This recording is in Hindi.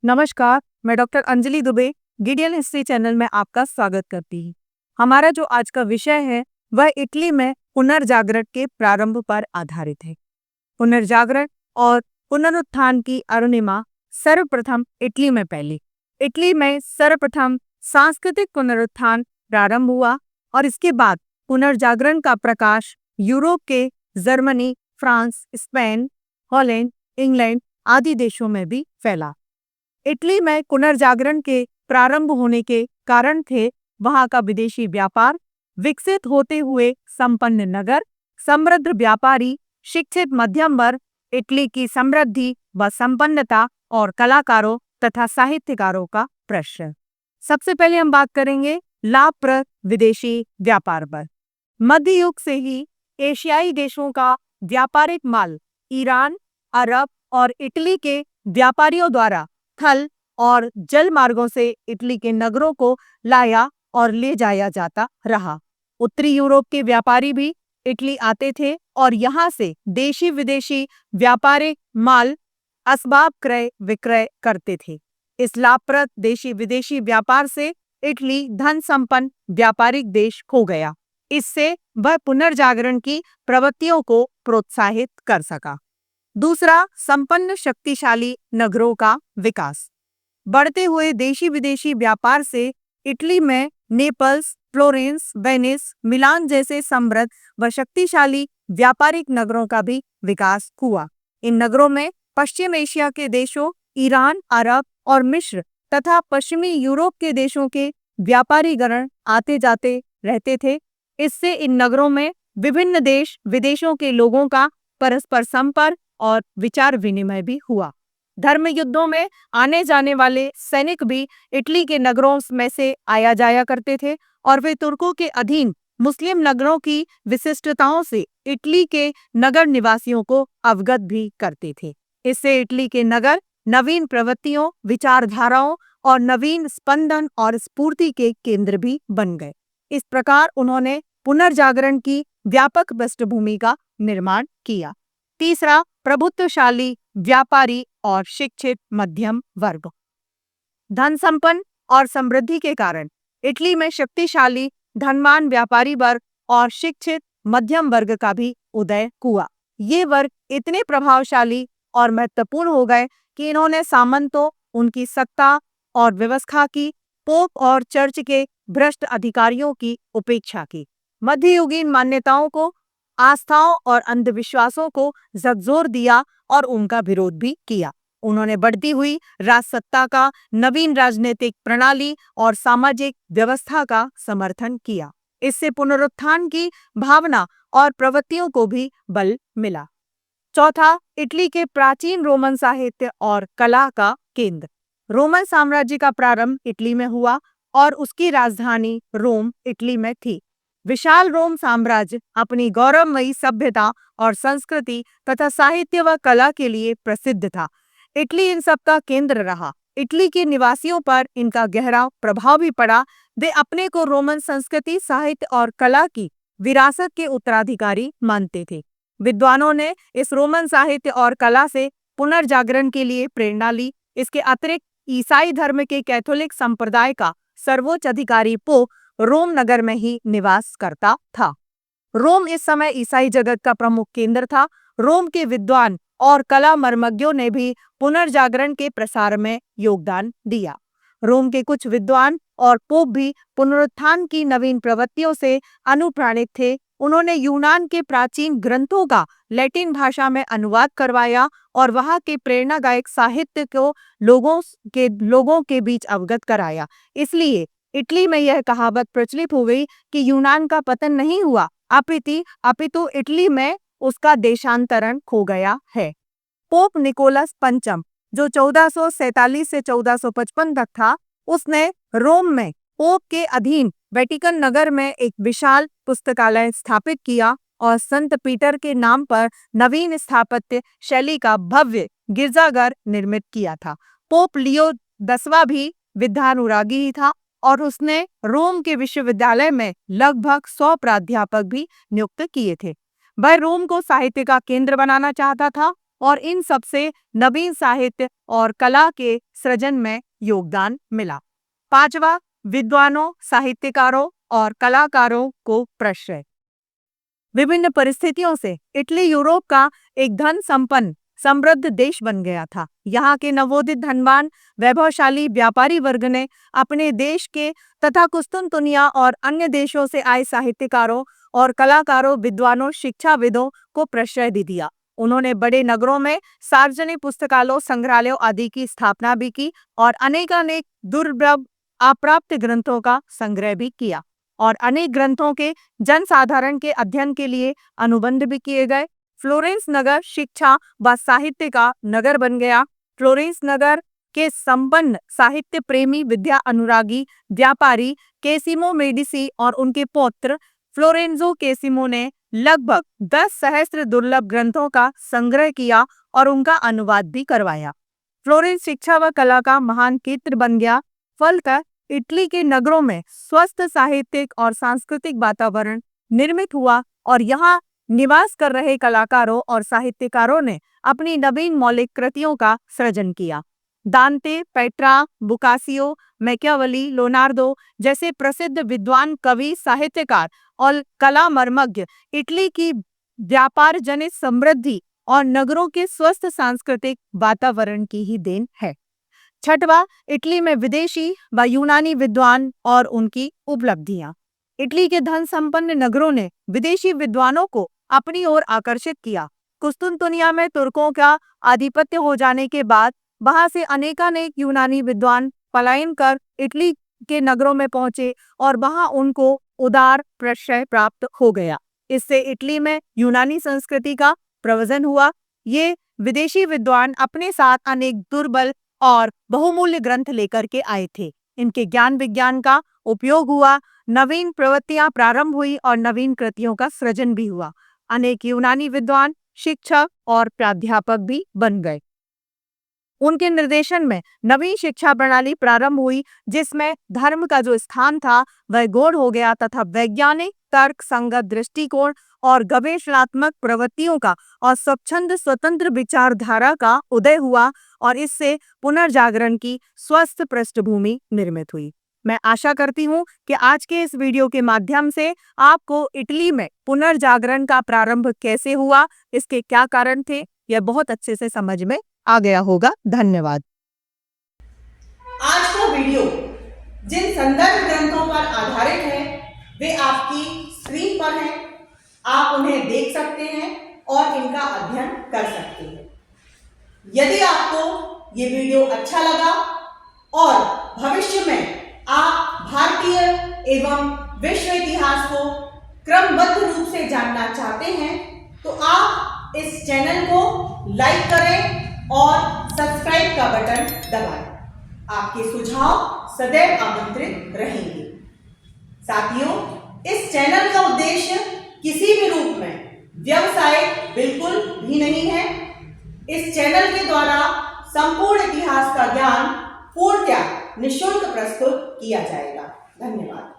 नमस्कार, मैं doctor Anjali Dubey Gideon history channel में आपका स्वागत करती हूँ। हमारा जो आज का विषय है वह इटली में पुनर्जागरण के प्रारंभ पर आधारित है। पुनर्जागरण और पुनरुत्थान की अरुणिमा सर्वप्रथम इटली में फैली। इटली में सर्वप्रथम सांस्कृतिक पुनरुत्थान प्रारंभ हुआ और इसके बाद पुनर्जागरण का प्रकाश यूरोप के Germany, France, Spain, Holland, England आदि देशों में भी फैला। इटली में पुनर्जागरण के प्रारंभ होने के कारण थे वहां का विदेशी व्यापार, विकसित होते हुए संपन्न नगर, समृद्ध व्यापारी, शिक्षित मध्यम वर्ग, इटली की समृद्धि व संपन्नता और कलाकारों तथा साहित्यकारों का प्रश्न। सबसे पहले हम बात करेंगे लाभप्रद विदेशी व्यापार पर। मध्य युग से ही एशियाई देशों का व्यापारिक माल ईरान, अरब और इटली के व्यापारियों द्वारा थल और जल मार्गों से इटली के नगरों को लाया और ले जाया जाता रहा। उत्तरी यूरोप के व्यापारी भी इटली आते थे और यहाँ से देशी विदेशी व्यापारिक माल असबाब क्रय विक्रय करते थे। इस लाभप्रद देशी विदेशी व्यापार से इटली धन संपन्न व्यापारिक देश हो गया। इससे वह पुनर्जागरण की प्रवृत्तियों को प्रोत्साहित कर सका। दूसरा, संपन्न शक्तिशाली नगरों का विकास। बढ़ते हुए देशी विदेशी व्यापार से इटली में नेपल्स, फ्लोरेंस, वेनिस, मिलान जैसे समृद्ध व शक्तिशाली व्यापारिक नगरों का भी विकास हुआ। इन नगरों में पश्चिम एशिया के देशों ईरान, अरब और मिस्र तथा पश्चिमी यूरोप के देशों के व्यापारी गण आते जाते रहते थे। इससे इन नगरों में विभिन्न देश विदेशों के लोगों का परस्पर संपर्क और विचार विनिमय भी हुआ। धर्म युद्धों में आने जाने वाले सैनिक भी इटली के नगरों में से आया जाया करते थे और वे तुर्कों के अधीन मुस्लिम नगरों की विशिष्टताओं से इटली के नगर निवासियों को अवगत भी करते थे। इससे इटली के नगर नवीन प्रवृत्तियों, विचारधाराओं और नवीन स्पंदन और स्फूर्ति के केंद्र भी बन गए। इस प्रकार उन्होंने पुनर्जागरण की व्यापक पृष्ठभूमि का निर्माण किया। तीसरा, प्रभुत्वशाली व्यापारी और शिक्षित मध्यम वर्ग। धन संपन्न और समृद्धि के कारण इटली में शक्तिशाली धनवान व्यापारी वर्ग और शिक्षित मध्यम वर्ग का भी उदय हुआ। ये वर्ग इतने प्रभावशाली और महत्वपूर्ण हो गए कि इन्होंने सामंतों, उनकी सत्ता और व्यवस्था की, पोप और चर्च के भ्रष्ट अधिकारियों की उपेक्षा की, मध्ययुगीन मान्यताओं को, आस्थाओं और अंधविश्वासों को झकझोर दिया और उनका विरोध भी किया। उन्होंने बढ़ती हुई राजसत्ता का, नवीन राजनीतिक प्रणाली और सामाजिक व्यवस्था का समर्थन किया। इससे पुनरुत्थान की भावना और प्रवृत्तियों को भी बल मिला। चौथा, इटली के प्राचीन रोमन साहित्य और कला का केंद्र। रोमन साम्राज्य का प्रारंभ इटली में हुआ और उसकी राजधानी रोम इटली में थी। विशाल रोम साम्राज्य अपनी गौरवमयी सभ्यता और संस्कृति तथा साहित्य व कला के लिए प्रसिद्ध था। इटली इन सब का केंद्र रहा। इटली के निवासियों पर इनका गहरा प्रभाव भी पड़ा। वे अपने को रोमन संस्कृति, साहित्य और कला की विरासत के उत्तराधिकारी मानते थे। विद्वानों ने इस रोमन साहित्य और कला से पुनर्जागरण के लिए प्रेरणा ली। इसके अतिरिक्त ईसाई धर्म के कैथोलिक संप्रदाय का सर्वोच्च अधिकारी पोप रोम नगर में ही निवास करता था। रोम इस समय ईसाई जगत का प्रमुख केंद्र था। रोम के विद्वान और कला मर्मज्ञों ने भी पुनर्जागरण के प्रसार में योगदान दिया। रोम के कुछ विद्वान और पोप भी पुनरुत्थान की नवीन प्रवृत्तियों से अनुप्राणित थे। उन्होंने यूनान के प्राचीन ग्रंथों का लैटिन भाषा में अनुवाद करवाया और वहां के प्रेरणादायक साहित्य को लोगों के बीच अवगत कराया। इसलिए इटली में यह कहावत प्रचलित हो गई कि यूनान का पतन नहीं हुआ, अपितु इटली में उसका देशांतरण हो गया है। पोप निकोलस पंचम, जो 1447 से 1455 तक था, उसने रोम में पोप के अधीन वेटिकन नगर में एक विशाल पुस्तकालय स्थापित किया और संत पीटर के नाम पर नवीन स्थापत्य शैली का भव्य गिरजाघर निर्मित किया था। पोप लियो 10वां भी विद्यानुरागी ही था और उसने रोम के विश्वविद्यालय में लगभग 100 प्राध्यापक भी नियुक्त किए थे। वह रोम को साहित्य का केंद्र बनाना चाहता था और इन सबसे नवीन साहित्य और कला के सृजन में योगदान मिला। पांचवा, विद्वानों, साहित्यकारों और कलाकारों को प्रश्रय। विभिन्न परिस्थितियों से इटली यूरोप का एक धन संपन्न समृद्ध देश बन गया था। यहाँ के नवोदित धनवान वैभवशाली व्यापारी वर्ग ने अपने देश के तथा कुस्तुनतुनिया और अन्य देशों से आए साहित्यकारों और कलाकारों, विद्वानों, शिक्षाविदों को प्रश्रय दे दिया। उन्होंने बड़े नगरों में सार्वजनिक पुस्तकालयों, संग्रहालयों आदि की स्थापना भी की और अनेकानेक दुर्लभ अप्राप्त ग्रंथों का संग्रह भी किया और अनेक ग्रंथों के जनसाधारण के अध्ययन के लिए अनुबंध भी किए गए। फ्लोरेंस नगर शिक्षा व साहित्य का नगर बन गया। फ्लोरेंस नगर के संपन्न साहित्य प्रेमी, विद्या अनुरागी व्यापारी केसिमो मेडिसी और उनके पौत्र फ्लोरेंजो केसिमो ने लगभग 10 सहस्त्र दुर्लभ ग्रंथों का संग्रह किया और उनका अनुवाद भी करवाया। फ्लोरेंस शिक्षा व कला का महान केंद्र बन गया। फलतः इटली के नगरों में स्वस्थ साहित्यिक और सांस्कृतिक वातावरण निर्मित हुआ और यहाँ निवास कर रहे कलाकारों और साहित्यकारों ने अपनी नवीन मौलिक कृतियों का सृजन किया। दांते, पेट्रा, बुकासियो, मैकियावेली, लियोनार्दो जैसे प्रसिद्ध विद्वान, कवि, साहित्यकार और कला मर्मज्ञ इटली की व्यापार जनित समृद्धि और नगरों के स्वस्थ सांस्कृतिक वातावरण की ही देन है। छठवां, इटली में विदेशी व यूनानी विद्वान और उनकी उपलब्धियां। इटली के धन संपन्न नगरों ने विदेशी विद्वानों को अपनी ओर आकर्षित किया। कुस्तुनतुनिया में तुर्कों का आधिपत्य हो जाने के बाद वहां से अनेकानेक यूनानी विद्वान पलायन कर इटली के नगरों में पहुंचे और वहां उनको उदार प्रश्रय प्राप्त हो गया। इससे इटली में यूनानी संस्कृति का प्रवजन हुआ। ये विदेशी विद्वान अपने साथ अनेक दुर्लभ और बहुमूल्य ग्रंथ लेकर के आए थे। इनके ज्ञान विज्ञान का उपयोग हुआ, नवीन प्रवृत्तियां प्रारंभ हुई और नवीन कृतियों का सृजन भी हुआ। अनेक यूनानी विद्वान शिक्षक और प्राध्यापक भी बन गए। उनके निर्देशन में नवीन शिक्षा प्रणाली प्रारंभ हुई, जिसमें धर्म का जो स्थान था वह गौण हो गया तथा वैज्ञानिक, तर्क संगत दृष्टिकोण और गवेषणात्मक प्रवृत्तियों का और स्वच्छंद स्वतंत्र विचारधारा का उदय हुआ और इससे पुनर्जागरण की स्वस्थ पृष्ठभूमि निर्मित हुई। मैं आशा करती हूँ कि आज के इस वीडियो के माध्यम से आपको इटली में पुनर्जागरण का प्रारंभ कैसे हुआ, इसके क्या कारण थे, यह बहुत अच्छे से समझ में आ गया होगा। धन्यवाद। आज का वीडियो जिन संदर्भ ग्रंथों पर आधारित है वे आपकी स्क्रीन पर हैं। आप उन्हें देख सकते हैं और इनका अध्ययन कर सकते हैं। यदि आपको ये वीडियो अच्छा लगा और भविष्य में आप भारतीय एवं विश्व इतिहास को क्रमबद्ध रूप से जानना चाहते हैं तो आप इस चैनल को लाइक करें और सब्सक्राइब का बटन दबाएं। आपके सुझाव सदैव आमंत्रित रहेंगे। साथियों, इस चैनल का उद्देश्य किसी भी रूप में व्यवसाय बिल्कुल भी नहीं है। इस चैनल के द्वारा संपूर्ण इतिहास का ज्ञान पूर्णतः निःशुल्क प्रस्तुत किया जाएगा। धन्यवाद।